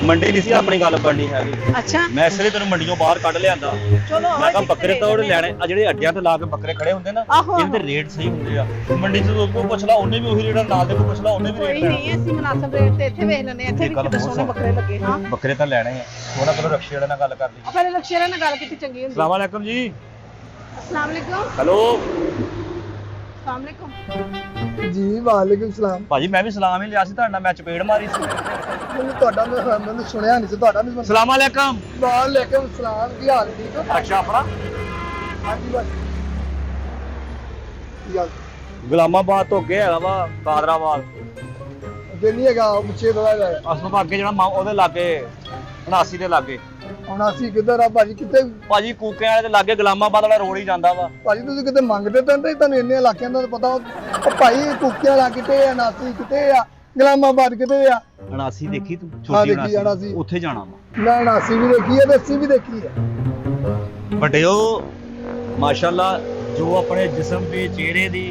ਮੰਡੀ ਨਹੀਂ ਸੀ ਆਪਣੀ ਗੱਲ ਬਣਨੀ ਹੈਗੀ। ਅੱਛਾ ਮੈਂ ਇਸ ਲਈ ਤੈਨੂੰ ਮੰਡੀੋਂ ਬਾਹਰ ਕੱਢ ਲਿਆਂਦਾ। ਚਲੋ ਮੈਂ ਕਿਹਾ ਬੱਕਰੇ ਤਾਂ ਉਹਦੇ ਲੈਣੇ ਆ ਜਿਹੜੇ ਅੱਡਿਆਂ ਤੇ ਲਾ ਕੇ ਬੱਕਰੇ ਖੜੇ ਹੁੰਦੇ ਨਾ, ਆਹੋ, ਇਹਨਾਂ ਦੇ ਰੇਟ ਸਹੀ ਹੁੰਦੇ ਆ। ਮੰਡੀ 'ਚ ਕੋਈ ਪੁੱਛ ਲਾ ਉਹਨੇ ਵੀ ਉਹੀ ਰੇਟ, ਨਾਲ ਦੇ ਕੋਈ ਪੁੱਛ ਲਾ ਉਹਨੇ ਵੀ ਰੇਟ ਕੋਈ ਲੈਣਾ। ਨਹੀਂ ਅਸੀਂ ਮਨਾਸਬ ਰੇਟ ਤੇ ਇੱਥੇ ਵੇਖ ਲੈਣੇ, ਇੱਥੇ ਵੀ ਗੱਲ ਕਿਤੇ ਬਹੁਤ ਸੋਹਣੇ ਬੱਕਰੇ ਲੱਗੇ। ਹਾਂ ਬੱਕਰੇ ਤਾਂ ਲੈਣੇ ਆ, ਥੋੜਾ ਪਹਿਲਾਂ ਰਕਸ਼ੇ ਵਾਲੇ ਨਾਲ ਗੱਲ ਕਰ ਲਈ। ਪਹਿਲੇ ਲਕਸ਼ੇਰਾ ਨਾਲ ਗੱਲ ਕੀਤੀ ਚੰਗੀ ਹੁੰਦੀ। ਅਸਲਾਮ ਵਾਲੇਕਮ ਜੀ। अस्सलाम वालेकुम। ਹੈਲੋ अस्सलाम वालेकुम ਜੀ ਵਾਲੇਕੁਮ ਸਲਾਮ। ਭਾਜੀ, ਮੈਂ ਵੀ ਸਲਾਮ ਹੀ ਲਿਆ ਸੀ ਤੁਹਾਡਾ, ਮੈਂ ਚਪੇੜ ਮਾਰੀ ਸੀ। ਮੈਨੂੰ ਸੁਣਿਆ ਨਹੀਂ ਸੀ ਤੁਹਾਡਾ ਨਹੀਂ। ਅਸਲਾਮ ਵਾਲੇਕਮ। ਵਾਲੇਕੁਮ ਸਲਾਮ, ਕੀ ਹਾਲ ਠੀਕ ਹੋ? ਅੱਛਾ, ਆਪਣਾ ਹਾਂਜੀ ਬਸ ਯਾਰ ਗੁਲਾਮਾਬਾਦ ਤੋਂ ਅੱਗੇ ਹੈਗਾ ਵਾ ਕਾਦਰਾਬਾਦ। ਅੱਗੇ ਨਹੀਂ ਹੈਗਾ, ਉਹ ਪਿੱਛੇ ਥੋੜਾ ਜਿਹਾ ਹੈ। ਅਸਲ ਵਿੱਚ ਅੱਗੇ ਜਿਹੜਾ ਉਹਦੇ ਲਾਗੇ 79 ਦੇ ਲਾਗੇ। ਹੁਣ ਅਸੀਂ ਕਿੱਧਰ ਆ ਭਾਜੀ? ਕਿਤੇ ਭਾਜੀ ਕੂਕੇ ਵਾਲੇ ਦੇ ਲਾਗੇ ਗੁਲਾਮਾਬਾਦ ਵਾਲਾ ਰੋਡ ਹੀ ਜਾਂਦਾ ਵਾ। ਭਾਜੀ ਤੁਸੀਂ ਕਿਤੇ ਮੰਗਦੇ ਤਾਂ ਨਹੀਂ, ਤੁਹਾਨੂੰ ਇੰਨੇ ਇਲਾਕਿਆਂ ਦਾ ਤਾਂ ਪਤਾ। ਉਹ ਭਾਈ ਕੁੱਕਿਆਂ ਵਾਲਾ ਕਿਤੇ ਆ, ਨਾਸੀ ਕਿਤੇ ਆ, ਗੁਲਾਮਾਬਾਦ ਕਿਤੇ ਆ। 79 ਦੇਖੀ ਤੂੰ? ਹਾਂ, ਛੋਟੀ ਦੇਖੀ 79। ਉੱਥੇ ਜਾਣਾ ਵਾ। ਮੈਂ ਨਾਸੀ ਵੀ ਦੇਖੀ ਹੈ ਤੇ 80 ਵੀ ਦੇਖੀ ਹੈ। ਵੱਡਿਓ ਮਾਸ਼ਾਅੱਲਾ, ਜੋ ਆਪਣੇ ਜਿਸਮ ਦੇ ਚਿਹਰੇ ਦੀ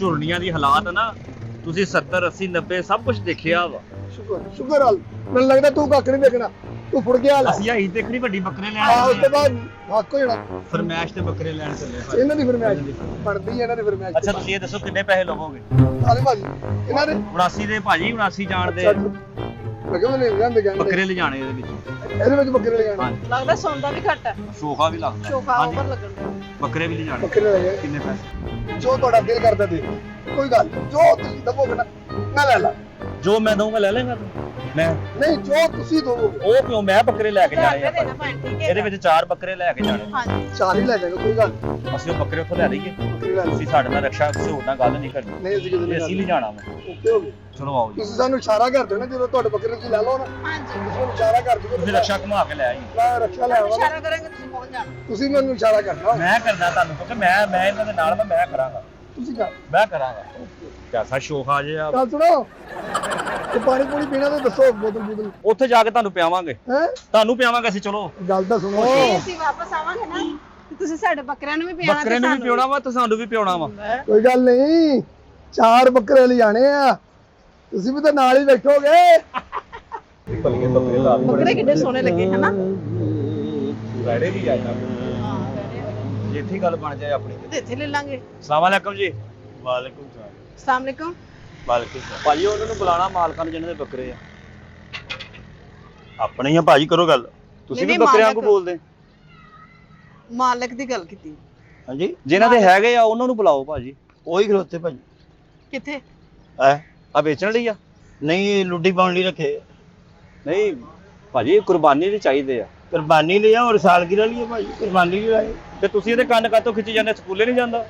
ਝੁਰਨੀਆਂ ਦੀ ਹਾਲਾਤ ਨਾ, ਤੁਸੀਂ 70 80 90 ਸਭ ਕੁਝ ਦੇਖਿਆ ਵਾ। ਸ਼ੁਕਰ ਹਾਲ। ਮੈਨੂੰ ਲੱਗਦਾ ਤੂੰ ਕੱਖ ਨਹੀਂ ਦੇਖਣਾ, ਤੂੰ ਫੁੜ ਗਿਆ ਹਾਲ। ਅਸੀਂ ਆਹੀ ਦੇਖਣੀ ਵੱਡੀ ਬੱਕਰੇ ਲੈਣ ਆ ਉਸ ਤੋਂ ਬਾਅਦ ਹੱਕ ਹੋ ਜਾਣਾ। ਫਰਮੈਸ਼ ਤੇ ਬੱਕਰੇ ਲੈਣ ਚੱਲੇ ਭਾਜੀ। ਇਹਨਾਂ ਦੀ ਫਰਮਾਇਸ਼ ਬਣਦੀ ਹੈ, ਇਹਨਾਂ ਦੀ ਫਰਮਾਇਸ਼। ਅੱਛਾ, ਤੁਸੀਂ ਇਹ ਦੱਸੋ ਕਿੰਨੇ ਪੈਸੇ ਲਵੋਗੇ? ਆਲੇ ਭਾਜੀ ਇਹਨਾਂ ਦੇ 79 ਦੇ ਭਾਜੀ, 79 ਜਾਣ ਦੇ ਮੈਂ ਕਿਹਾ ਮੈਨੂੰ ਜਾਂਦੇ ਜਾਂਦੇ ਬੱਕਰੇ ਲਿਜਾਣੇ ਇਹਦੇ ਵਿੱਚ। ਇਹਦੇ ਵਿੱਚ ਬੱਕਰੇ ਲੈ ਜਾਣਾ। ਹਾਂਜੀ, ਲੱਗਦਾ ਸੌਂਦਾ ਵੀ ਘੱਟ ਹੈ, ਸੋਫਾ ਵੀ ਲੱਗਦਾ। ਸ਼ੋਖਾ ਹਾਂਜੀ, ਉੱਪਰ ਲੱਗਣ ਦਾ। ਬੱਕਰੇ ਵੀ ਲਿਜਾਣੇ। ਬੱਕਰੇ ਲੈ ਜਾਏ, ਕਿੰਨੇ ਪੈਸੇ? ਜੋ ਤੁਹਾਡਾ ਦਿਲ ਕਰਦਾ ਦੇ। ਕੋਈ ਗੱਲ ਨੀ, ਜੋ ਤੁਸੀਂ ਦਵੋਗੇ ਨਾ ਮੈਂ ਲੈ ਲਾ। ਜੋ ਮੈਂ ਦਊਂਗਾ ਲੈ ਲੇਗਾ ਤੂੰ? ਮੈਂ ਨਹੀਂ, ਜੋ ਤੁਸੀਂ ਦਵੋਗੇ ਉਹ ਕਿਉਂ? ਮੈਂ ਬੱਕਰੇ ਲੈ ਕੇ ਜਾਣੇ ਆ। ਦੇਣਾ ਭਾਵੇਂ, ਠੀਕ ਹੈ। ਇਹਦੇ ਵਿੱਚ 4 ਬੱਕਰੇ ਲੈ ਕੇ ਜਾਣੇ। ਹਾਂਜੀ ਚਾਰ ਹੀ ਲੈ ਜਾਗਾ, ਕੋਈ ਗੱਲ ਨੀ। ਅਸੀਂ ਉਹ ਬੱਕਰੇ ਉੱਥੋਂ ਲੈ ਲਈਏ। ਬੱਕਰੇ ਲੈ ਲਓ। ਤੁਸੀਂ ਸਾਡੇ ਨਾਲ ਰਕਸ਼ਾ ਕਿਸੇ ਹੋਰ ਨਾਲ ਗੱਲ ਨਹੀਂ ਕਰਨੀ। ਨਹੀਂ ਅਸੀਂ ਕਿਤੇ ਅਸੀਂ ਨਹੀਂ ਲਿਜਾਣਾ ਵਾ। ਓਕੇ ਹੋ ਗਏ। ਚਲੋ ਆਓ ਜੀ। ਤੁਸੀਂ ਸਾਨੂੰ ਇਸ਼ਾਰਾ ਕਰ ਦਿਓ ਨਾ, ਜਦੋਂ ਤੁਹਾਡੇ ਬੱਕਰੇ ਤੁਸੀਂ ਲੈ ਲਓ ਨਾ, ਹਾਂਜੀ ਤੁਸੀਂ ਮੈਨੂੰ ਇਸ਼ਾਰਾ ਕਰ ਦਿਓ। ਤੁਸੀਂ ਰਕਸ਼ਾ ਘੁਮਾ ਕੇ ਲੈ ਆਈ। ਮੈਂ ਰਕਸ਼ਾ ਲੈ ਆਵਾਂਗਾ, ਇਸ਼ਾਰਾ ਕਰਾਂਗੇ ਤੁਸੀਂ ਪਹੁੰਚ ਜਾਣਾ। ਤੁਸੀਂ ਮੈਨੂੰ ਇਸ਼ਾਰਾ ਕਰਨਾ। ਮੈਂ ਕਰਦਾ ਤੁਹਾਨੂੰ, ਕਿਉਂਕਿ ਮੈਂ ਇਹਨਾਂ ਦੇ ਨਾਲ ਮੈਂ ਕਰਾਂਗਾ। ਤੁਸੀਂ ਕਰ। ਮੈਂ ਕਰਾਂਗਾ। ਕਿਆ ਸ਼ੌਕ ਆ ਜੇ ਆ। ਗੱਲ ਸੁਣੋ, ਤੇ ਪਾਣੀ ਪੂਣੀ ਪੀਣਾ ਤਾਂ ਦੱਸੋ, ਬੋਤਲ ਉੱਥੇ ਜਾ ਕੇ ਤੁਹਾਨੂੰ ਪਿਆਵਾਂਗੇ। ਹੈ। ਤੁਹਾਨੂੰ ਪਿਆਵਾਂਗੇ ਅਸੀਂ। ਚਲੋ, ਗੱਲ ਤਾਂ ਸੁਣੋ। ਜੇ ਅਸੀਂ ਵਾਪਸ ਆਵਾਂਗੇ ਨਾ ਤੇ ਤੁਸੀਂ ਸਾਡੇ ਬੱਕਰਿਆਂ ਨੂੰ ਵੀ ਪਿਆਣਾ, ਬੱਕਰੇ ਨੂੰ ਵੀ ਪਿਉਣਾ ਵਾ ਤੇ ਸਾਨੂੰ ਵੀ ਪਿਉਣਾ ਵਾ। ਕੋਈ ਗੱਲ ਨਹੀਂ, 4 ਬੱਕਰੇ ਲਿਜਾਣੇ ਆ, ਤੁਸੀਂ ਵੀ ਤਾਂ ਨਾਲ ਹੀ ਬੈਠੋਗੇ। ਬੱਕਰੇ ਕਿੰਨੇ ਸੋਹਣੇ ਲੱਗੇ ਹਨਾ। ਰੈੜੇ ਵੀ ਆਇਆ ਹਾਂ ਜੇ ਇੱਥੇ ਗੱਲ ਬਣ ਜਾਏ ਆਪਣੀ। ਤੇ ਇੱਥੇ ਲੈ ਲਾਂਗੇ। ਅਸਲਾਮ ਵਾਲੇਕਮ ਜੀ। ਵਾਲੇਕੁਮ ਸਲਾਮ। अस्सलाम वालेकुम। ਵਾਲੇਕੁਮ ਸਲਾਮ। ਭਾਜੀ ਉਹਨਾਂ ਨੂੰ ਬੁਲਾਣਾ, ਮਾਲਕਾਂ ਨੂੰ ਜਿਹਨਾਂ ਦੇ ਬੱਕਰੇ ਆ। ਆਪਣੇ ਹੀ ਆ ਭਾਜੀ, ਕਰੋ ਗੱਲ। ਤੁਸੀਂ ਨਹੀਂ, ਵੀ ਬੱਕਰਿਆਂ ਮਾਲਕ। ਨੂੰ ਬੋਲਦੇ? ਮਾਲਕ ਦੀ ਗੱਲ ਕੀਤੀ। ਹਾਂਜੀ, ਜਿਨ੍ਹਾਂ ਦੇ ਹੈਗੇ ਆ ਉਹਨਾਂ ਨੂੰ ਬੁਲਾਓ ਭਾਜੀ। ਉਹੀ ਖਲੋਤੇ ਭਾਜੀ। ਕਿੱਥੇ? ਆ ਵੇਚਣ ਲਈ ਆ? ਨਹੀਂ, ਲੁੱਡੀ ਪਾਉਣ ਲਈ ਰੱਖੇ। ਨਹੀਂ ਭਾਜੀ, ਕੁਰਬਾਨੀ ਲਈ ਚਾਹੀਦੇ ਆ। ਕੁਰਬਾਨੀ ਲਈ ਆ, ਔਰ ਸਾਲਗਿਰਾ ਲਈ ਆ ਭਾਜੀ, ਕੁਰਬਾਨੀ ਲਈ ਲਾਏ ਤੇ ਤੁਸੀਂ ਇਹਦੇ ਕੰਨ ਕਾਤੋਂ ਖਿੱਚੀ ਜਾਂਦੇ? ਸਕੂਲੇ ਨਹੀਂ ਜਾਂਦਾ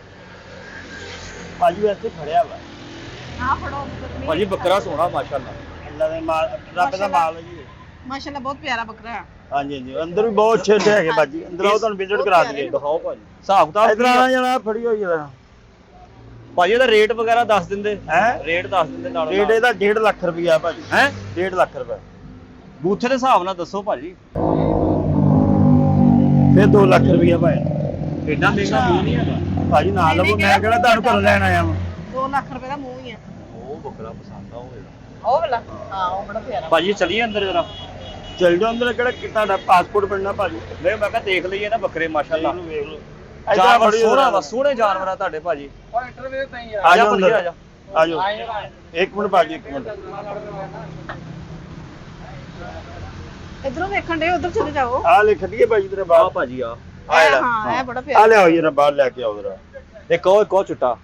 ਭਾਜੀ, ਵੈਸੇ ਫੜਿਆ ਵਾ। ਆ ਫੜੋ ਭਾਜੀ। ਬੱਕਰਾ ਸੋਹਣਾ ਮਾਸ਼ਾਅੱਲਾ। ਅੱਲਾ ਦੇ ਮਾਲ, ਰੱਬ ਦਾ ਮਾਲ ਹੈ ਜੀ। ਮਾਸ਼ਾਅੱਲਾ ਬਹੁਤ ਪਿਆਰਾ ਬੱਕਰਾ ਹੈ। ਹਾਂਜੀ ਹਾਂਜੀ, ਅੰਦਰ ਵੀ ਬਹੁਤ ਅੱਛੇ ਅੱਛੇ ਹੈਗੇ ਭਾਜੀ। ਅੰਦਰ ਆਓ, ਤੁਹਾਨੂੰ ਵਿਜ਼ਿਟ ਕਰਾ ਦਈਏ। ਦਿਖਾਓ ਭਾਜੀ ਹਿਸਾਬ ਕਿਤਾਬ। ਇਧਰ ਆਣਾ ਜਾਣਾ ਫੜੀ ਹੋਈ ਆ ਭਾਜੀ ਇਹਦਾ ਰੇਟ ਵਗੈਰਾ ਦੱਸ ਦਿੰਦੇ। ਹੈ। ਰੇਟ ਦੱਸ ਦਿੰਦੇ ਨਾਲ। ਰੇਟ ਇਹਦਾ 1.5 ਲੱਖ ਰੁਪਇਆ ਭਾਜੀ। ਹੈ 1.5 ਲੱਖ ਰੁਪਏ। ਬੂਥੇ ਦੇ ਹਿਸਾਬ ਨਾਲ ਦੱਸੋ ਭਾਜੀ। ਫਿਰ 2 ਲੱਖ ਰੁਪਇਆ ਭਾਈ। ਏਡਾ ਮਹਿੰਗਾ ਮੂੰਹ ਨਹੀਂ ਹੈਗਾ ਭਾਜੀ ਨਾ ਲਵੋ, ਮੈਂ ਕਿਹੜਾ ਤੁਹਾਨੂੰ ਘਰੋਂ ਲੈਣ ਆਇਆ ਵਾਂ। 2 ਲੱਖ ਰੁਪਏ ਦਾ ਮੂੰਹ ਹੀ ਹੈ। ਉਹ ਬੱਕਰਾ ਪਸੰਦ ਆ ਹੋਏਗਾ ਉਹ ਵਾਲਾ? ਹਾਂ ਉਹ ਬੜਾ ਪਿਆਰਾ। ਭਾਜੀ। ਚਲੀਏ ਅੰਦਰ ਜਰਾ। ਚੱਲ ਜਾਓ ਅੰਦਰ, ਕਿਹੜਾ ਤੁਹਾਡਾ ਪਾਸਪੋਰਟ ਬਣਨਾ ਭਾਜੀ। ਨਹੀਂ, ਮੈਂ ਕਿਹਾ ਦੇਖ ਲਈਏ ਨਾ ਬੱਕਰੇ ਮਾਸ਼ਾਅੱਲਾ। ਵੇਖ ਲਓ। ਜਾਨਵਰ ਸੋਹਣਾ ਵਾ, ਸੋਹਣੇ ਜਾਨਵਰ ਆ ਤੁਹਾਡੇ ਭਾਜੀ। ਆ ਜਾਓ ਭਾਜੀ, ਅੰਦਰ, ਆ ਜਾ। ਆ ਜਾਓ। 1 ਮਿੰਟ ਭਾਜੀ, 1 ਮਿੰਟ। ਇਧਰੋਂ ਵੇਖਣ ਦੇ, ਉਧਰ ਚਲੇ ਜਾਓ। ਆ ਲੈ ਖੱਡੀਏ ਭਾਜੀ ਤੇਰੇ ਆ ਬਾਹਰ। ਭਾਜੀ ਆ। ਹਾਂ ਇਹ ਬੜਾ ਆ ਪਿਆਰਾ। ਲਿਆਓ ਜਰਾ ਬਾਹਰ ਲੈ ਕੇ ਆਓ ਜਰਾ। ਇੱਕ ਉਹ ਚੁੱਟਾ।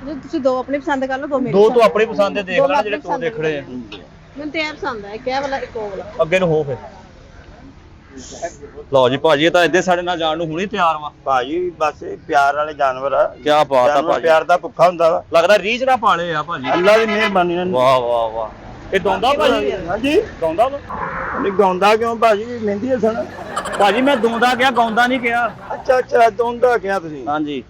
ਜੇ ਤੁਸੀਂ ਦੋ ਆਪਣੀ ਪਸੰਦ ਕਰ ਲਓ, ਦੋ ਮੇਰੀ ਦੋ ਪਸੰਦ ਤੋਂ ਆਪਣੀ ਪਸੰਦ ਦੇ ਦੇਖ ਦੋ ਲੈਣਾ, ਜਿਹੜੇ ਆਪਣੀ ਤੂੰ ਦੇਖਣੇ ਆ। ਮੈਨੂੰ ਤੇ ਇਹ ਪਸੰਦ ਹੈ, ਇੱਕ ਇਹ ਵਾਲਾ, ਇੱਕ ਉਹ ਵਾਲਾ। ਅੱਗੇ ਨੂੰ ਹੋ ਫਿਰ। ਲਓ ਜੀ ਭਾਜੀ, ਇਹ ਤਾਂ ਇੱਦੇ ਸਾਡੇ ਨਾਲ ਜਾਣ ਨੂੰ ਹੁਣੇ ਤਿਆਰ ਵਾ। ਭਾਜੀ ਬਸ ਇਹ ਪਿਆਰ ਵਾਲੇ ਜਾਨਵਰ ਆ। ਕੀ ਬਾਤ ਆ ਜਾਨਵਰ ਭਾਜੀ। ਪਿਆਰ ਦਾ ਭੁੱਖਾ ਹੁੰਦਾ ਵਾ। ਲੱਗਦਾ ਰੀਝ ਨਾ ਪਾਲੇ ਆ ਭਾਜੀ। ਅੱਲਾ ਦੀ ਮਿਹਰਬਾਨੀ ਨਾਲ। ਵਾਹ ਵਾਹ ਵਾਹ। ਇਹ ਗਾਉਂਦਾ ਭਾਜੀ? ਹਾਂਜੀ, ਗਾਉਂਦਾ ਵਾ ਨਹੀਂ ਗਾਉਂਦਾ ਕਿਉਂ ਭਾਜੀ? ਮਹਿੰਦੀ ਹਸਣ। ਭਾਜੀ। ਮੈਂ ਦੋਂਦਾ ਕਿਹਾ, ਗਾਉਂਦਾ ਨਹੀਂ ਕਿਹਾ। ਅੱਛਾ ਅੱਛਾ, ਦੋਂਦਾ ਕਿਹਾ ਤੁਸੀਂ। ਹਾਂਜੀ।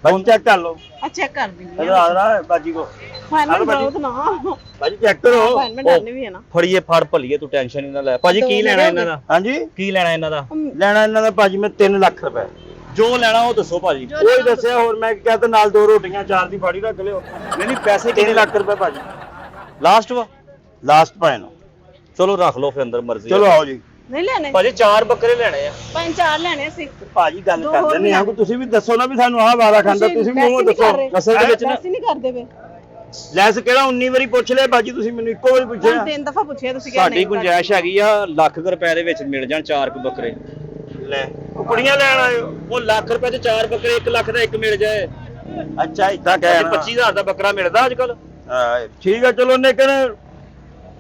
ਭਾਜੀ ਚੈੱਕ ਕਰ ਲਓ। ਆ ਚੈੱਕ ਕਰ ਦਿੰਦੀ ਆ ਰਹਾ ਬਾਜੀ ਕੋ। ਫਾਈਨਲ ਬਹੁਤ ਨਾ। ਭਾਜੀ ਚੈੱਕ ਕਰੋ। ਫਾਈਨਲ ਡਰਨੀ ਵੀ ਹੈ ਨਾ। ਫੜੀਏ, ਫੜ ਭਲੀਏ, ਤੂੰ ਟੈਨਸ਼ਨ ਹੀ ਨਾ ਲੈ ਭਾਜੀ। ਕੀ ਲੈਣਾ ਇਹਨਾਂ ਦਾ? ਹਾਂਜੀ, ਕੀ ਲੈਣਾ ਇਹਨਾਂ ਦਾ? ਲੈਣਾ ਇਹਨਾਂ ਦਾ ਭਾਜੀ ਮੈਂ 3 ਲੱਖ ਰੁਪਏ। ਜੋ ਲੈਣਾ ਉਹ ਦੱਸੋ ਭਾਜੀ। ਕੋਈ ਦੱਸਿਆ ਹੋਰ, ਮੈਂ ਕਿਹਾ ਤਾਂ ਨਾਲ 2 ਰੋਟੀਆਂ 4 ਦੀ ਫਾੜੀ ਰੱਖ ਲਿਓ। ਨਹੀਂ ਨਹੀਂ, ਪੈਸੇ 3 ਲੱਖ ਰੁਪਏ ਭਾਜੀ। ਲਾਸਟ ਵਾ? ਲਾਸਟ ਪਾਇਨ ਚਲੋ ਰੱਖ ਲਓ ਫਿਰ ਅੰਦਰ ਮਰਜ਼ੀ ਚਲੋ ਆਓ ਜੀ ਨਹੀਂ ਲੈਣੇ ਭਾਜੀ 4 ਬੱਕਰੇ ਲੈਣੇ ਆ 5-4 ਲੈਣੇ ਸੀ ਭਾਜੀ ਗੱਲ ਦੋ ਕਰ ਹੋਰ ਦਿੰਦੇ ਆ ਲਿਆ। ਕੋਈ ਤੁਸੀਂ ਵੀ ਦੱਸੋ ਨਾ ਵੀ ਸਾਨੂੰ ਆਹ ਵਾਰਾ ਖਾਂਦਾ ਤੁਸੀਂ ਵੀ ਮੂੰਹੋਂ ਦੱਸੋ ਅਸਲ ਦੇ ਵਿੱਚ ਨਾ ਵੈਸੇ ਨਹੀਂ ਕਰਦੇ ਵੇ ਲੈਸ ਕਿਹੜਾ 19 ਵਾਰੀ ਪੁੱਛ ਲਿਆ ਬਾਜੀ ਤੁਸੀਂ ਮੈਨੂੰ ਇੱਕੋ ਵਾਰੀ ਪੁੱਛਿਆ ਤਿੰਨ ਦਫਾ ਪੁੱਛਿਆ ਤੁਸੀਂ ਕਿਹਾ ਸਾਡੀ ਗੁੰਜਾਇਸ਼ ਹੈਗੀ ਆ ਲੱਖ ਕੁ ਰੁਪਏ ਦੇ ਵਿੱਚ ਮਿਲ ਜਾਣ 4 ਕੁ ਬੱਕਰੇ ਲੈ ਕੁਕੜੀਆਂ ਲੈਣ ਆਇਓ ਉਹ ਲੱਖ ਰੁਪਏ ਚ 4 ਬੱਕਰੇ 1 ਲੱਖ ਦਾ ਇੱਕ ਮਿਲ ਜਾਏ ਅੱਛਾ ਇਦਾਂ ਕਹਿ 25000 ਦਾ ਬੱਕਰਾ ਮਿਲਦਾ ਅੱਜ ਕੱਲ ਠੀਕ ਆ ਚਲੋ ਲੇਕਿਨ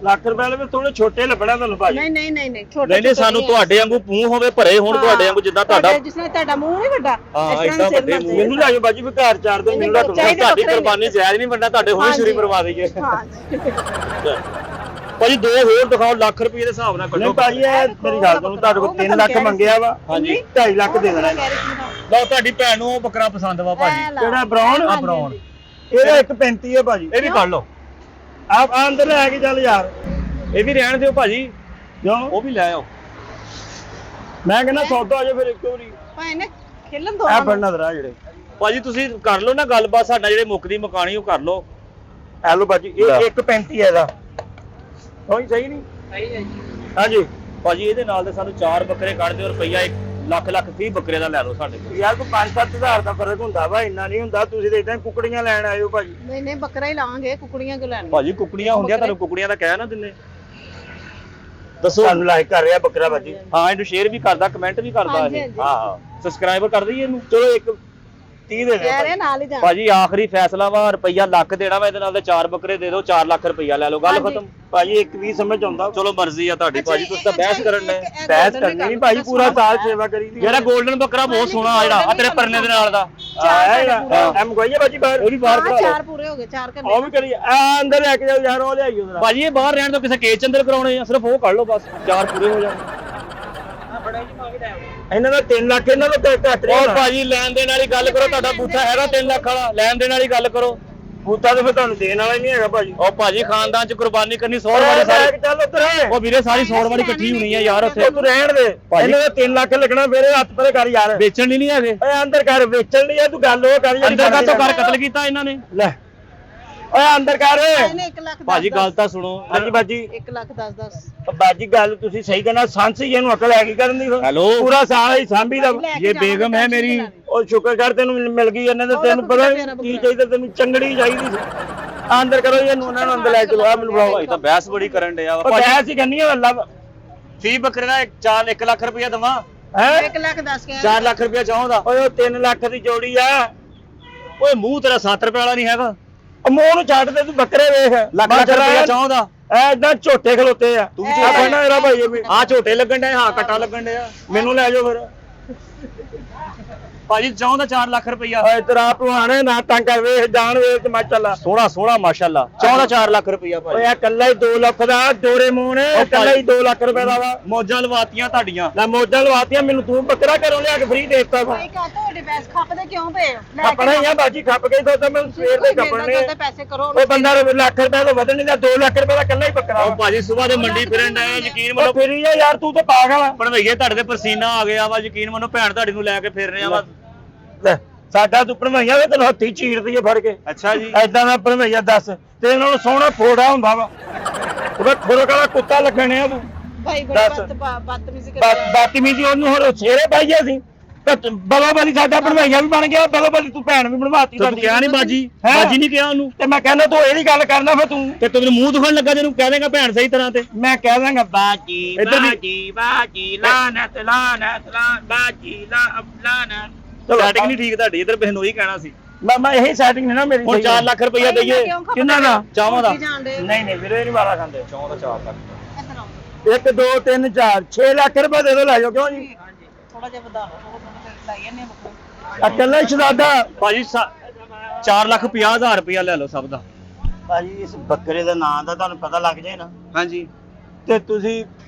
ਲੱਖ ਰੁਪਏ ਵਾਲੇ ਵੀ ਥੋੜੇ ਛੋਟੇ ਲੱਭਣਾ ਤੁਹਾਨੂੰ ਭਾਜੀ ਨਹੀਂ ਛੋਟੇ ਨਹੀਂ ਸਾਨੂੰ ਤੁਹਾਡੇ ਵਾਂਗੂ ਪੂੰਹ ਹੋਵੇ ਭਰੇ ਹੋਣ ਤੁਹਾਡੇ ਵਾਂਗੂ ਜਿੱਦਾਂ ਤੁਹਾਡਾ ਜਿਸ ਨਾਲ ਤੁਹਾਡਾ ਮੂੰਹ ਨਹੀਂ ਵੱਡਾ ਹਾਂ, ਇਸ ਤਰ੍ਹਾਂ ਏਦਾਂ ਸਿਰ ਵੱਡੇ ਵੱਡੇ। ਮੈਨੂੰ ਲਾਜੋ ਬਾਜੀ ਵੀ ਘਰ ਚਾਰ ਦਿਨ ਮੈਨੂੰ ਰੱਖ ਲਓ ਚਾਹੀਦੇ ਤੁਹਾਡੀ ਬੱਕਰੇ ਕੁਰਬਾਨੀ ਜਾਇਜ਼ ਨਹੀਂ ਬੰਦਾ ਤੁਹਾਡੇ ਹੋਣੀ ਹਾਂਜੀ। ਸ਼ੁਰੂ ਕਰਵਾ ਦਈਏ ਹਾਂ ਭਾਜੀ ਦੋ ਹੋਰ ਦਿਖਾਓ ਲੱਖ ਰੁਪਏ ਦੇ ਹਿਸਾਬ ਨਾਲ ਕੱਢੋ ਨਹੀਂ ਭਾਜੀ ਇਹ ਮੇਰੀ ਗੱਲ ਸੁਣੋ ਤੁਹਾਡੇ ਕੋਲ 3 ਲੱਖ ਮੰਗਿਆ ਵਾ ਹਾਂਜੀ 2.5 ਲੱਖ ਦੇ ਦੇਣਾ ਲਓ ਤੁਹਾਡੀ ਭੈਣ ਨੂੰ ਉਹ ਬੱਕਰਾ ਪਸੰਦ ਵਾ ਭਾਜੀ ਕਿਹੜਾ ਬਰਾਊਨ ਆ ਬਰਾਉਨ ਇਹਦਾ 1.35 ਹੈ ਭਾਜੀ ਇਹ ਵੀ ਕੱਢ ਲਓ ਆਪ ਅੰਦਰ ਲੈ ਕੇ ਚੱਲ ਯਾਰ ਇਹ ਵੀ ਰਹਿਣ ਦਿਓ ਭਾਜੀ ਕਿਉਂ ਉਹ ਵੀ ਲੈ ਆਓ ਮੈਂ ਕਹਿੰਦਾ ਸੌਦਾ ਹੋ ਜਾ ਫਿਰ ਇੱਕ ਵਾਰੀ ਭਾਈ ਨੇ ਖੇਲਣ ਦੋ ਆ ਫੜਨਾ ਦਰਾ ਜਿਹੜੇ ਭਾਜੀ ਤੁਸੀਂ ਕਰ ਲਓ ਨਾ ਗੱਲਬਾਤ ਸਾਡਾ ਜਿਹੜੇ ਮੁੱਕਦੀ ਮਕਾਣੀ ਉਹ ਕਰ ਲਓ ਆ ਲਓ ਭਾਜੀ ਇਹ 1.35 ਹੈ ਇਹਦਾ ਹੋਈ ਸਹੀ ਨਹੀਂ ਸਹੀ ਹੈ ਜੀ ਹਾਂਜੀ ਭਾਜੀ ਇਹਦੇ ਨਾਲ ਤੇ ਸਾਨੂੰ 4 ਬੱਕਰੇ ਕੱਢ ਦਿਓ ਰੁਪਈਆ 1 ਲੱਖ 30 ਬੱਕਰੇ ਦਾ ਲੈ ਲਓ ਸਾਡੇ ਕੋਲ ਯਾਰ ਕੋਈ 5-7 ਹਜ਼ਾਰ ਦਾ ਫਰਕ ਹੁੰਦਾ ਵਾ ਇੰਨਾ ਨਹੀਂ ਹੁੰਦਾ ਤੁਸੀਂ ਤਾਂ ਇਦਾਂ ਕੁਕੜੀਆਂ ਲੈਣ ਆਏ ਹੋ ਭਾਜੀ ਨਹੀਂ ਬੱਕਰਾ ਹੀ ਲਾਵਾਂਗੇ ਕੁਕੜੀਆਂ ਕਿਉਂ ਲੈਣੀਆਂ ਭਾਜੀ ਕੁਕੜੀਆਂ ਹੁੰਦੀਆਂ ਤੁਹਾਨੂੰ ਕੁਕੜੀਆਂ ਦਾ ਕਹਿ ਨਾ ਦਿੰਦੇ ਦੱਸੋ ਸਾਨੂੰ ਲਾਈਕ ਕਰ ਰਿਹਾ ਬੱਕਰਾ ਭਾਜੀ ਹਾਂ ਇਹਨੂੰ ਸ਼ੇਅਰ ਵੀ ਕਰਦਾ ਕਮੈਂਟ ਵੀ ਕਰਦਾ ਹਾਂਜੀ, ਇਹ ਹਾਂਜੀ। ਹਾਂ ਸਬਸਕ੍ਰਾਈਬਰ ਕਰ ਦਈਏ ਇਹਨੂੰ ਚਲੋ ਇੱਕ 30 ਦੇ ਕਹਿ ਦੇ ਰਹੇ ਨਾਲ ਹੀ ਜਾਣਾ ਭਾਜੀ ਆਖਰੀ ਫੈਸਲਾ ਵਾ ਰੁਪਈਆ ਲੱਖ ਦੇਣਾ ਵਾ ਇਹਦੇ ਨਾਲ ਤੇ 4 ਬੱਕਰੇ ਦੇ ਦਿਓ 4 ਲੱਖ ਰੁਪਈਆ ਲੈ ਲਓ ਗੱਲ ਹਾਂਜੀ। ਖਤਮ ਭਾਜੀ ਇੱਕ ਵੀ ਸਮਝ ਆਉਂਦਾ ਚਲੋ ਮਰਜ਼ੀ ਆ ਤੁਹਾਡੀ ਭਾਜੀ ਤੁਸੀਂ ਤਾਂ ਬਹਿਸ ਕਰਨ ਨੇ ਬਹਿਸ ਕਰਨੀ ਨਹੀਂ ਭਾਜੀ ਪੂਰਾ ਸਾਲ ਸੇਵਾ ਕਰੀ ਦੀ ਜਿਹੜਾ 골ਡਨ ਬੱਕਰਾ ਬਹੁਤ ਸੋਹਣਾ ਆ ਜਿਹੜਾ ਆ ਤੇਰੇ ਪਰਨੇ ਦੇ ਨਾਲ ਦਾ ਐਮ ਗੋਈਏ ਭਾਜੀ ਬਾਹਰ ਉਹ ਵੀ ਬਾਹਰ ਕਰਾ ਚਾਰ ਲਓ ਪੂਰੇ ਹੋ ਗਏ 4 ਉਹ ਕਰਨੇ ਵੀ ਕਰੀ ਆ ਅੰਦਰ ਲੈ ਕੇ ਜਾਓ ਯਾਰ ਉਹ ਲਿਆਈਓ ਜਰਾ ਭਾਜੀ ਇਹ ਬਾਹਰ ਰਹਿਣ ਤੋਂ ਕਿਸੇ ਕੇਸ ਚ ਅੰਦਰ ਕਰਾਉਣੇ ਆ ਸਿਰਫ ਉਹ ਕੱਢ ਲਓ ਬਸ 4 ਪੂਰੇ ਹੋ ਜਾਣ ਇਹਨਾਂ ਦਾ 3 ਲੱਖ ਇਹਨਾਂ ਦਾ ਘੱਟ ਉਹ ਭਾਜੀ ਲੈਣ ਦੇਣ ਵਾਲੀ ਗੱਲ ਕਰੋ ਤੁਹਾਡਾ ਬੂਥਾ ਹੈਗਾ 3 ਲੱਖ ਵਾਲਾ ਲੈਣ ਦੇਣ ਵਾਲੀ ਗੱਲ ਕਰੋ ਬੂਟਾ ਤਾਂ ਫਿਰ ਤੁਹਾਨੂੰ ਦੇਣ ਵਾਲਾ ਹੀ ਨਹੀਂ ਹੈਗਾ ਭਾਜੀ ਉਹ ਭਾਜੀ ਖਾਨਦਾਨ ਚ ਕੁਰਬਾਨੀ ਕਰਨੀ 100 ਵਾਲੀ ਸਾਰੀ ਚੱਲ ਉੱਧਰ ਉਹ ਵੀਰੇ ਸਾਰੀ 100 ਵਾਲੀ ਇਕੱਠੀ ਹੋਣੀ ਆ ਯਾਰ ਉੱਥੇ ਤੂੰ ਰਹਿਣ ਦੇ ਇਹਨਾਂ ਦਾ 3 ਲੱਖ ਲੱਗਣਾ ਫਿਰ ਹੱਥ ਪਰੇ ਕਰ ਯਾਰ ਵੇਚਣ ਨਹੀਂ ਹੈਗੇ ਓਏ ਅੰਦਰ ਕਰ ਵੇਚਣ ਨਹੀਂ ਆ ਤੂੰ ਗੱਲ ਉਹ ਕਰ ਅੰਦਰ ਕਾ ਤੋਂ ਕਰ ਕਤਲ ਕੀਤਾ ਇਹਨਾਂ ਨੇ ਲੈ ਓਏ ਅੰਦਰ ਕਰ ਇਹਨੇ 1 ਲੱਖ ਭਾਜੀ ਗੱਲ ਤਾਂ ਸੁਣੋ ਹਾਂਜੀ ਬਾਜੀ 1 ਲੱਖ 10 ਬਾਜੀ ਗੱਲ ਤੁਸੀਂ ਸਹੀ ਕਹਿਣਾ ਸਾਂਸੀ ਇਹਨੂੰ ਅਕਲ ਹੈਗੀ ਕਰਨ ਦੀ ਹੈਲੋ ਪੂਰਾ ਸਾਲ ਹੀ ਸਾਂਭੀ ਦਾ ਇਹ ਬੇਗਮ ਹੈ ਮੇਰੀ ਉਹ ਸ਼ੁਕਰ ਕਰ ਤੈਨੂੰ ਮਿਲ ਗਈ ਇਹਨਾਂ ਦੇ ਤੈਨੂੰ ਪਤਾ ਕੀ ਚਾਹੀਦਾ ਤੈਨੂੰ ਚੰਗੜੀ ਚਾਹੀਦੀ ਸੀ ਅੰਦਰ ਕਰੋ ਇਹਨੂੰ ਉਹਨਾਂ ਨੂੰ ਅੰਦਰ ਲੈ ਚਲੋ ਆ ਮੈਨੂੰ ਬੁਲਾਓ ਭਾਈ ਤਾਂ ਬਹਿਸ ਬੜੀ ਕਰਨ ਡਿਆ ਵਾ ਉਹ ਭਾਜੀ ਬਹਿਸ ਹੀ ਕਰਨੀ ਆ ਅੱਲਾ 30 ਬੱਕਰੇ ਦਾ 1 ਲੱਖ ਰੁਪਇਆ ਦਵਾਂ ਹੈ 1 ਲੱਖ 10 ਕੇ 4 ਲੱਖ ਰੁਪਇਆ ਚਾਹੁੰਦਾ ਓਏ ਉਹ 3 ਲੱਖ ਦੀ ਜੋੜੀ ਆ ਓਏ ਮੂੰਹ ਤੇਰਾ 7 ਰੁਪਏ ਵਾਲਾ ਨਹੀਂ ਹੈਗਾ ਉਹ ਮੂੰਹ ਨੂੰ ਛੱਡ ਦੇ ਤੂੰ ਬੱਕਰੇ ਵੇਖ ਲੱਖ ਰੁਪਇਆ ਚਾਹੁੰਦਾ ਐ ਇਦਾਂ ਝੋਟੇ ਖਲੋਤੇ ਆ ਤੂੰ ਆ ਕਹਿੰਦਾ ਮੇਰਾ ਭਾਈ ਇਹ ਵੀ ਆ ਝੋਟੇ ਲੱਗਣ ਡਿਆ ਹਾਂ ਕੱਟਾ ਲੱਗਣ ਡਿਆ ਮੈਨੂੰ ਲੈ ਜਾਓ ਫਿਰ ਭਾਜੀ ਚਾਹੁੰਦਾ 4 ਲੱਖ ਰੁਪਇਆ ਓਏ ਤੇਰਾ ਭਲਵਾਨ ਨਾ ਤੰਗ ਕਰ ਵੇਖ ਜਾਣ ਵੇਖ ਤੇ ਮੈਂ ਚੱਲਾ ਸੋਹਣਾ ਮਾਸ਼ਾਅੱਲਾ ਚਾਹੁੰਦਾ 4 ਲੱਖ ਰੁਪਇਆ ਭਾਜੀ ਓਏ ਆ ਕੱਲਾ ਹੀ 2 ਲੱਖ ਦਾ ਦੋਰੇ ਮੂੰਹ ਨੇ ਕੱਲਾ ਹੀ 2 ਲੱਖ ਰੁਪਏ ਦਾ ਵਾ ਮੌਜਾਂ ਲਵਾਤੀਆਂ ਤੁਹਾਡੀਆਂ ਲੈ ਮੋਜਾਂ ਲਵਾਤੀਆਂ ਮੈਨੂੰ ਤੂੰ ਬੱਕਰਾ ਘਰੋਂ ਲਿਆ ਕੇ ਫ੍ਰੀ ਦੇ ਦਿੱਤਾ ਵਾ ਭਾਈ ਕਾ ਤੁਹਾਡੇ ਪੈਸੇ ਖੱਪਦੇ ਕਿਉਂ ਪਏ ਹੋ? ਲੈ ਕੇ ਆਪਣਾ ਹੀ ਆ ਬਾਜੀ ਖੱਪ ਗਈ ਤਾਂ ਮੈਂ ਸਵੇਰ ਦੇ ਖੱਪਣੇ ਤੁਹਾਡੇ ਪੈਸੇ ਕਰੋ ਉਹ ਬੰਦਾ ਲੱਖ ਰੁਪਏ ਤੋਂ ਵਧਣ ਨਹੀਂ ਦਾ 2 ਲੱਖ ਰੁਪਏ ਦਾ ਕੱਲਾ ਹੀ ਬੱਕਰਾ ਉਹ ਵਾ ਭਾਜੀ ਸਵੇਰ ਦੇ ਮੰਡੀ ਫਿਰਨ ਡਿਆ ਯਕੀਨ ਉਹ ਮੰਨੋ ਫੇਰੀ ਆ ਯਾਰ ਤੂੰ ਤਾਂ ਪਾਗਲ ਆ ਭਣਵਈਏ ਤੁਹਾਡੇ ਤੇ ਪਸੀਨਾ ਆ ਗਿਆ ਵਾ ਯਕੀਨ ਮੰਨੋ ਭੈਣ ਤੁਹਾਡੀ ਨੂੰ ਲੈ ਕੇ ਫਿਰ ਰਹੇ ਆ ਵਾ ਲੈ, ਸਾਡਾ ਤੂੰ ਭਣਵਈਆ ਵੇ ਤੈਨੂੰ ਹੱਥੀ ਚੀਰਦੀ ਆ ਫੜ ਕੇ ਅੱਛਾ ਜੀ ਐਦਾਂ ਦਾ ਭਣਵਈਆ ਦੱਸ ਤੇ ਇਹਨਾਂ ਨੂੰ ਸੋਹਣਾ ਫੋੜਾ ਹੁੰਦਾ ਵਾ ਉਹਦਾ ਖੁਰਕ ਵਾਲਾ ਕੁੱਤਾ ਲੱਗਣੇ ਆ ਤੂੰ ਭਾਈ ਦੱਸ। ਬੜੀ ਬਦਤਮੀਜ਼ੀ ਕਰ ਬਾਤਮੀਜ਼ੀ ਉਹਨੂੰ ਹੁਣ ਛੇਰੇ ਪਾਈਏ ਸੀ ਬਲੋ ਬਲੀ ਸਾਡਾ ਭਣਵਈਆ ਵੀ ਬਣ ਗਿਆ ਬਲੋ ਬਲੀ ਤੂੰ ਭੈਣ ਵੀ ਬਣਵਾਤੀ ਤੂੰ ਕਿਹਾ ਨਹੀਂ ਬਾਜੀ ਹੈਂ? ਬਾਜੀ ਨਹੀਂ ਕਿਹਾ ਉਹਨੂੰ ਤੇ ਮੈਂ ਕਹਿੰਦਾ ਤੂੰ ਇਹਦੀ ਗੱਲ ਕਰਨਾ ਫਿਰ ਤੂੰ ਤੇ ਤੈਨੂੰ ਮੂੰਹ ਦੁਖਣ ਲੱਗਾ ਤੈਨੂੰ ਕਹਿ ਦੇਗਾ ਭੈਣ ਸਹੀ ਤਰ੍ਹਾਂ ਤੇ ਮੈਂ ਕਹਿ ਦਾਂਗਾ ਬਾਜੀ ਇੱਧਰ ਵੀ- ਬਾਜੀ ਲਾਨਤ ਬਾਜੀ ਲਾਨਤ ਚਲੋ ਸੈਟਿੰਗ ਨਹੀਂ ਠੀਕ ਤੁਹਾਡੀ ਇਧਰ ਬਹਿਨੋਈ ਕਹਿਣਾ ਸੀ ਮੈਂ ਇਹੀ ਸੈਟਿੰਗ ਨਹੀਂ ਨਾ ਮੇਰੀ ਹੁਣ 4 ਲੱਖ ਰੁਪਇਆ ਦਈਏ ਕਿੰਨਾ ਦਾ ਚਾਵਾਂ ਦਾ ਨਹੀਂ ਨਹੀਂ ਵੀਰੇ ਇਹ ਨਹੀਂ ਮਾਰਾ ਖਾਂਦੇ ਚਾਵਾਂ ਦਾ 4 ਲੱਖ 1 2 3 4 6 ਲੱਖ ਰੁਪਏ ਦੇ ਦੋ ਲੈ ਜਾਓ ਕਿਉਂ ਜੀ ਥੋੜਾ ਜਿਹਾ ਵਧਾ ਲਓ ਥੋੜਾ ਲਾਈਏ ਨੇ ਇਕੱਲਾ ਹੀ ਸ਼ਰਾਦਾ ਭਾਜੀ 4 ਲੱਖ 50,000 ਰੁਪਇਆ ਲੈ ਲਓ ਸਭ ਦਾ ਭਾਜੀ ਇਸ ਬੱਕਰੇ ਦਾ ਨਾਂ ਦਾ ਤੁਹਾਨੂੰ ਪਤਾ ਲੱਗ ਜਾਏ ਨਾ ਹਾਂਜੀ ਤੇ ਤੁਸੀਂ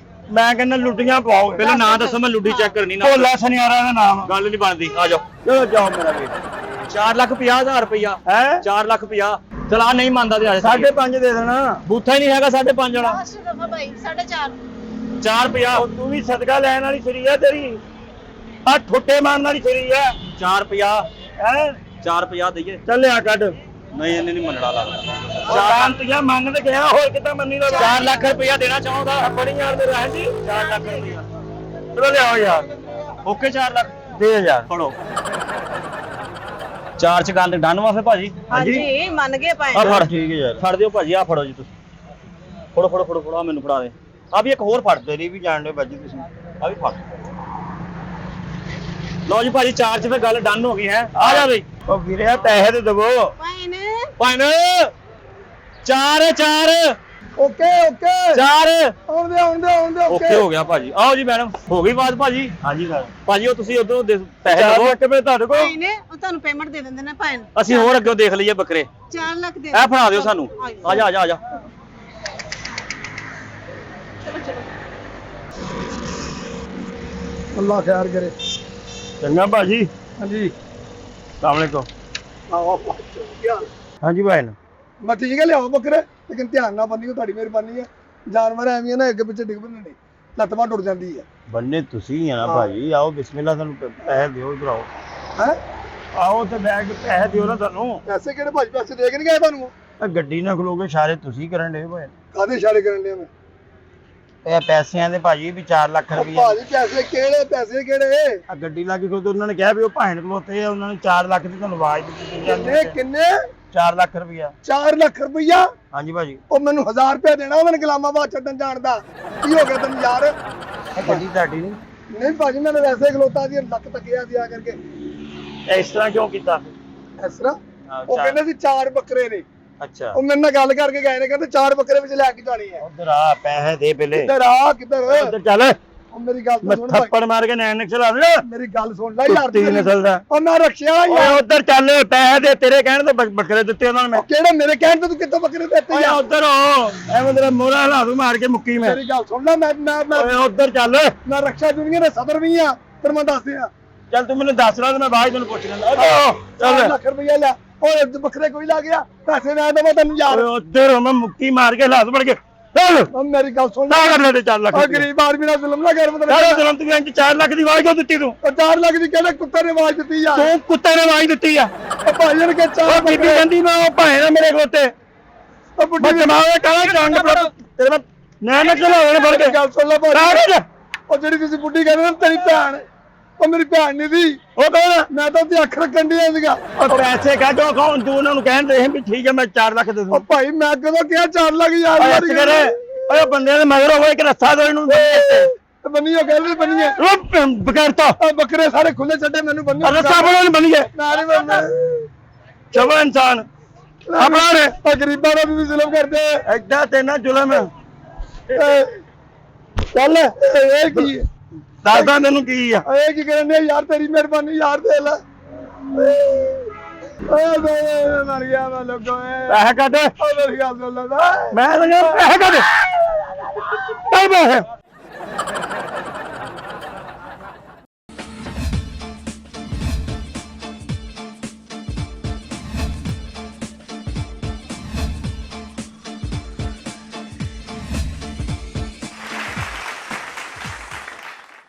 ਮੈਂ ਕਹਿੰਦਾ ਲੁੱਟੀਆਂ ਪਾਓਗੇ ਪਹਿਲਾਂ ਨਾਂ ਦੱਸੋ ਮੈਂ ਲੁੱਡੀ ਚੈੱਕ ਕਰਨੀ ਨਾ ਭੋਲਾ ਸੁਨਿਆਰਾ ਦਾ ਨਾਮ ਗੱਲ ਨਹੀਂ ਬਣਦੀ ਆ ਜਾਓ ਚਲੋ ਜਾਓ ਮੇਰਾ ਵੀਰ 4 ਲੱਖ 50,000 ਰੁਪਇਆ ਹੈ 4 ਲੱਖ 50 ਚਲਾ ਨਹੀਂ ਮੰਨਦਾ ਤੇ ਆ ਜਾ 5.5 ਦੇ ਦੇਣਾ ਬੂਥਾ ਹੀ ਨਹੀਂ ਹੈਗਾ 5.5 ਵਾਲਾ ਲਾਸਟ ਦਫਾ ਭਾਈ 4.5 450 ਉਹ ਤੂੰ ਵੀ ਸਦਕਾ ਲੈਣ ਵਾਲੀ ਛਰੀ ਆ ਤੇਰੀ ਆ ਠੁੱਟੇ ਮਾਰਨ ਵਾਲੀ ਛਰੀ ਆ 450 ਹੈ 450 ਦਈਏ ਚੱਲਿਆ ਕੱਢ ਨਹੀਂ ਇਹਨੇ ਨਹੀਂ ਮੰਨਣਾ ਲੱਗਦਾ। ਸ਼ਾਂਤੀਆ ਮੰਨ ਤੇ ਗਿਆ ਹੋਰ ਕਿੱਦਾਂ ਮੰਨੀ ਦਾ 4 ਲੱਖ ਰੁਪਇਆ ਦੇਣਾ ਚਾਹੁੰਦਾ। ਬੜੀ ਯਾਰ ਦੇ ਰਹਿ ਜੀ 4 ਲੱਖ ਰੁਪਇਆ ਚਲੋ ਲਿਆਓ ਯਾਰ ਓਕੇ 4 ਲੱਖ ਦੇ ਯਾਰ ਫੜੋ। 4 ਚ ਗੱਲ ਡਨ ਵਾ ਫੇ ਭਾਜੀ। ਹਾਂਜੀ ਮੰਨ ਗਏ ਭਾਈ ਆ ਫੜ ਠੀਕ ਹੈ ਯਾਰ ਫੜ ਦਿਓ ਭਾਜੀ। ਆ ਫੜੋ ਜੀ ਤੁਸੀਂ ਫੜੋ ਫੜੋ ਫੜੋ ਫੜੋ ਆ ਮੈਨੂੰ ਫੜਾ ਦੇ। ਆ ਵੀ ਇੱਕ ਹੋਰ ਫੜ ਤੇਰੀ ਵੀ ਜਾਣ ਲਿਓ ਭਾਜੀ ਤੁਸੀਂ। ਆ ਵੀ ਫੜ ਲਓ ਜੀ ਭਾਜੀ 4 ਚ ਫੇ ਗੱਲ ਡਨ ਹੋ ਗਈ ਹੈ। ਆ ਜਾ ਬਈ ਉਹ ਵੀਰੇ ਪੈਸੇ ਤੇ ਦਵੋ ਭਾਈ ਨੇ ਭਾਈਨ 4 ਓਕੇ ਓਕੇ 4 ਆਉਂਦੇ ਓਕੇ ਹੋ ਗਿਆ ਭਾਜੀ। ਆਓ ਜੀ ਮੈਡਮ ਹੋ ਗਈ ਬਾਤ ਭਾਜੀ। ਹਾਂਜੀ ਸਰ ਭਾਜੀ ਉਹ ਤੁਸੀਂ ਉਧਰੋਂ ਪੈਸੇ 4 ਲਵੋ ਲੱਖ ਰੁਪਏ ਤੁਹਾਡੇ ਕੋਲ ਭਾਈ ਨੇ ਉਹ ਤੁਹਾਨੂੰ ਪੇਮੈਂਟ ਦੇ ਦਿੰਦੇ ਨੇ ਭਾਈ ਅਸੀਂ ਹੋਰ ਅੱਗੇ ਦੇਖ ਲਈਏ ਬੱਕਰੇ। 4 ਲੱਖ ਦੇ ਇਹ ਫੜਾ ਦਿਓ ਸਾਨੂੰ। ਆ ਜਾ ਆ ਜਾ ਆ ਜਾ ਅੱਲਾ ਖੈਰ ਕਰੇ। ਚੰਗਾ ਭਾਜੀ ਹਾਂਜੀ ਸਲਾਮ ਅਲੈਕੁਮ ਆਓ ਹਾਂਜੀ ਭਾਈ ਨਾ ਮੈਂ ਠੀਕ ਹੈ ਲਿਆਓ ਬੱਕਰੇ ਲੇਕਿਨ ਧਿਆਨ ਨਾਲ ਬੰਨਿਓ ਤੁਹਾਡੀ ਮਿਹਰਬਾਨੀ ਹੈ। ਜਾਨਵਰ ਐਵੇਂ ਨਾ ਅੱਗੇ ਪਿੱਛੇ ਡਿੱਗ ਪੈਂਦੇ ਨੇ ਲੱਤ ਬਾਂਹ ਟੁੱਟ ਜਾਂਦੀ ਹੈ। ਬੰਨੇ ਤੁਸੀਂ ਆ ਨਾ ਭਾਜੀ ਆਓ ਬਿਸਮਿਲ੍ਲਾ ਤੁਹਾਨੂੰ ਪੈਸੇ ਦਿਓ ਇਧਰ ਆਓ ਹੈ ਆਓ ਤੇ ਬੈਗ ਪੈਸੇ ਦਿਓ ਨਾ ਤੁਹਾਨੂੰ ਪੈਸੇ ਕਿਹੜੇ ਭਾਜੀ ਪੈਸੇ ਦੇ ਕੇ ਨਹੀਂ ਗਏ ਤੁਹਾਨੂੰ? ਇਹ ਗੱਡੀ ਨਾ ਖਲੋਗੇ ਇਸ਼ਾਰੇ ਤੁਸੀਂ ਕਰਨ ਦੇ ਭਾਈ ਕਾਹਦੇ ਇਸ਼ਾਰੇ ਕਰਨ ਲਿਆ ਮੈਂ? ਇਹ ਪੈਸਿਆਂ ਦੇ ਭਾਜੀ ਵੀ 4 ਲੱਖ ਉਹ ਰੁਪਏ ਭਾਜੀ ਪੈਸੇ ਕਿਹੜੇ? ਆ ਗੱਡੀ ਲਾ ਕੇ ਖਲੋਤੇ ਉਹਨਾਂ ਨੇ ਕਿਹਾ ਵੀ ਉਹ ਭਾਣ ਖਲੋਤੇ ਆ ਉਹਨਾਂ ਨੇ 4 ਲੱਖ ਦੀ ਤੁਹਾਨੂੰ ਆਵਾਜ਼ ਦਿੱਤੀ ਕਿੰਨੇ 4 ਲੱਖ ਰੁਪਇਆ 4 ਲੱਖ ਰੁਪਈਆ? ਹਾਂਜੀ ਭਾਜੀ ਉਹ ਮੈਨੂੰ 1000 ਰੁਪਏ ਦੇਣਾ ਉਹਨਾਂ ਨੇ ਗੁਲਾਮਾਬਾਦ ਛੱਡਣ ਜਾਣ ਦਾ। ਕੀ ਹੋ ਗਿਆ ਤੈਨੂੰ ਯਾਰ? ਇਹ ਗੱਡੀ ਤੁਹਾਡੀ ਨਹੀਂ ਨਹੀਂ ਭਾਜੀ ਮੈਂ ਵੈਸੇ ਖਲੋਤਾ ਸੀ ਲੱਕ ਤੱਕਿਆ ਸੀ ਆ ਕਰਕੇ। ਇਸ ਤਰ੍ਹਾਂ ਕਿਉਂ ਕੀਤਾ ਇਸ ਤਰ੍ਹਾਂ ਹਾਂ, ਉਹ ਕਹਿੰਦੇ ਸੀ 4 ਬੱਕਰੇ ਨੇ। ਅੱਛਾ ਉਹ ਮੇਰੇ ਨਾਲ ਗੱਲ ਕਰਕੇ ਗਏ ਨੇ ਕਹਿੰਦੇ 4 ਬੱਕਰੇ ਵਿੱਚ ਲੈ ਕੇ ਜਾਣੀ ਹੈ। ਉਧਰ ਆ ਪੈਸੇ ਦੇ ਪਹਿਲੇ ਕਿੱਧਰ ਆ ਕਿੱਧਰ? ਉਧਰ ਚੱਲ ਉਹ ਮੇਰੀ ਗੱਲ ਮੈਂ ਤਾਂ ਸੁਣ ਭਾਈ। ਥੱਪੜ ਮਾਰ ਕੇ ਨੈਣ ਚਲਾ ਦੇ ਮੇਰੀ ਗੱਲ ਸੁਣ ਲੈ ਯਾਰ। ਕੁੱਤੀ ਨਸਲ ਦਾ ਉਹ ਮੈਂ ਰੱਖਿਆ ਓਏ ਯਾਰ। ਉਧਰ ਚੱਲ ਪੈਸੇ ਦੇ ਤੇਰੇ ਕਹਿਣ ਤੋਂ ਬੱਕਰੇ ਦਿੱਤੇ ਉਹਨਾਂ ਨੇ ਮੈਂ ਉਹ ਕਿਹੜੇ ਮੇਰੇ ਕਹਿਣ ਤੇ ਤੂੰ ਕਿੱਥੋਂ ਬੱਕਰੇ ਦਿੱਤੇ ਓਏ ਯਾਰ? ਉਧਰ ਹੋ ਐਵੇਂ ਤੇਰਾ ਮੋਰਾ ਹਲਾ ਦੂੰ ਮਾਰ ਕੇ ਮੁੱਕੀ ਮੈਂ ਮੇਰੀ ਗੱਲ ਸੁਣ ਲੈ ਮੈਂ ਓਏ ਉਧਰ ਚੱਲ ਮੈਂ ਰੱਖਿਆ ਦੁਨੀਆ ਦੇ ਸਦਰ ਵੀ ਆ ਫਿਰ ਮੈਂ ਦੱਸ ਦਿਆਂ। ਚੱਲ ਤੂੰ ਮੈਨੂੰ ਦੱਸ ਲੈ ਤੇ ਮੈਂ ਬਾਅਦ ਤੈਨੂੰ ਪੁੱਛ ਲੈਂਦਾ 4 ਚੱਲ ਲੱਖ ਰੁਪਈਆ ਲੈ। ਓਏ ਬੱਕਰੇ ਕੋਈ ਲਾ ਗਿਆ ਪੈਸੇ ਨਾ ਦੇਵਾਂ ਤੈਨੂੰ ਯਾਰ। ਓਏ ਉਧਰ ਮੈਂ ਮੁੱਕੀ ਮਾਰ ਕੇ ਹਲਾਸ ਪੜ ਕੇ ਚੱਲ ਉਹ ਮੇਰੀ ਗੱਲ ਸੁਣ ਨਾ ਕਰ ਲੈ 4 ਲੱਖ ਉਹ ਗਰੀਬ ਆਦਮੀ ਨਾਲ ਜ਼ੁਲਮ ਨਾ ਕਰ ਮਤਲਬ। ਸਾਰਾ ਦਿਨ ਤੂੰ ਇੰਜ 4 ਲੱਖ ਦੀ ਆਵਾਜ਼ ਕਿਉਂ ਦਿੱਤੀ ਤੂੰ 4 ਲੱਖ ਦੀ ਕਹਿੰਦੇ ਕੁੱਤੇ ਨੇ ਆਵਾਜ਼ ਦਿੱਤੀ ਯਾਰ। ਤੂੰ ਕੁੱਤੇ ਨੇ ਆਵਾਜ਼ ਦਿੱਤੀ ਆ ਉਹ ਭਾਈ ਨੇ ਕਿ 4 ਉਹ ਬੀਬੀ ਕਹਿੰਦੀ ਮੈਂ ਉਹ ਭਾਏ ਨਾ ਮੇਰੇ ਖਲੋਤੇ ਉਹ ਬੁੱਢੀ ਮੈਂ ਜਮਾਵੇ ਕਾਲਾ ਚੰਗ ਤੇਰੇ ਮੈਂ ਨਾ ਚਲਾਉਣੇ ਫੜ ਕੇ ਗੱਲ ਸੁਣ ਲੈ ਭਾਈ। ਕਾਗਜ਼ ਉਹ ਜਿਹੜੀ ਤੁਸੀਂ ਬੁੱਢੀ ਕਹਿੰਦੇ ਨਾ ਤੇਰੀ ਭੈਣ ਉਹ ਮੇਰੀ ਭੈਣ ਨਹੀਂ ਸੀ। ਉਹ ਕੌਣ ਮੈਂ ਤਾਂ ਉਹਦੀ ਅੱਖ ਰੱਖਣ ਡਿਆ ਸੀਗਾ। ਉਹ ਪੈਸੇ ਕੱਢੋ ਕੌਣ ਤੂੰ ਉਹਨਾਂ ਨੂੰ ਕਹਿਣ ਦੇ ਵੀ ਠੀਕ ਹੈ ਮੈਂ 4 ਲੱਖ ਦੇ ਉਹ ਦੂੰ ਭਾਈ ਮੈਂ ਕਦੋਂ ਕਿਹਾ 4 ਲੱਖ ਯਾਰ? ਓਏ ਇਸ ਕਰੇ ਓਏ ਬੰਦਿਆਂ ਦੇ ਮਗਰ ਹੋਵੇ ਇੱਕ ਰੱਸਾ ਦੋ ਇਹਨੂੰ ਬੰਨੀਓ ਕਹਿੰਦੇ ਬੰਨੀਏ। ਬਗੈਰਤਾ ਬੱਕਰੇ ਸਾਰੇ ਖੁੱਲੇ ਛੱਡੇ ਮੈਨੂੰ ਬੰਨੀਓ। ਰੱਸਾ ਬਣੋ ਨਹੀਂ ਬਣੀਏ ਮੈਂ ਨਹੀਂ ਬੰਨਣਾ। ਚਵਲ ਇਨਸਾਨ ਆਪਣਾ ਨੇ ਉਹ ਗਰੀਬਾਂ ਦਾ ਵੀ ਜ਼ੁਲਮ ਕਰਦੇ। ਐਡਾ ਤੇਨਾ ਜ਼ੁਲਮ ਚੱਲ ਇਹ ਕੀ ਦੱਸਦਾ ਤੈਨੂੰ ਕੀ ਆ ਇਹ ਕੀ ਕਰਨ ਡਿਆ ਯਾਰ? ਤੇਰੀ ਮਿਹਰਬਾਨੀ ਯਾਰ ਦੇ ਲੈ। ਓਏ ਮੈਂ ਮਰ ਗਿਆ ਮੈਂ ਲੋਕੋ ਪੈਸੇ ਕੱਢ ਓਏ ਮੇਰੀ ਗੱਲ ਸੁਣ ਲੈ। ਮੈਂ ਤਾਂ ਪੈਸੇ ਕੱਢ ਪੈਸੇ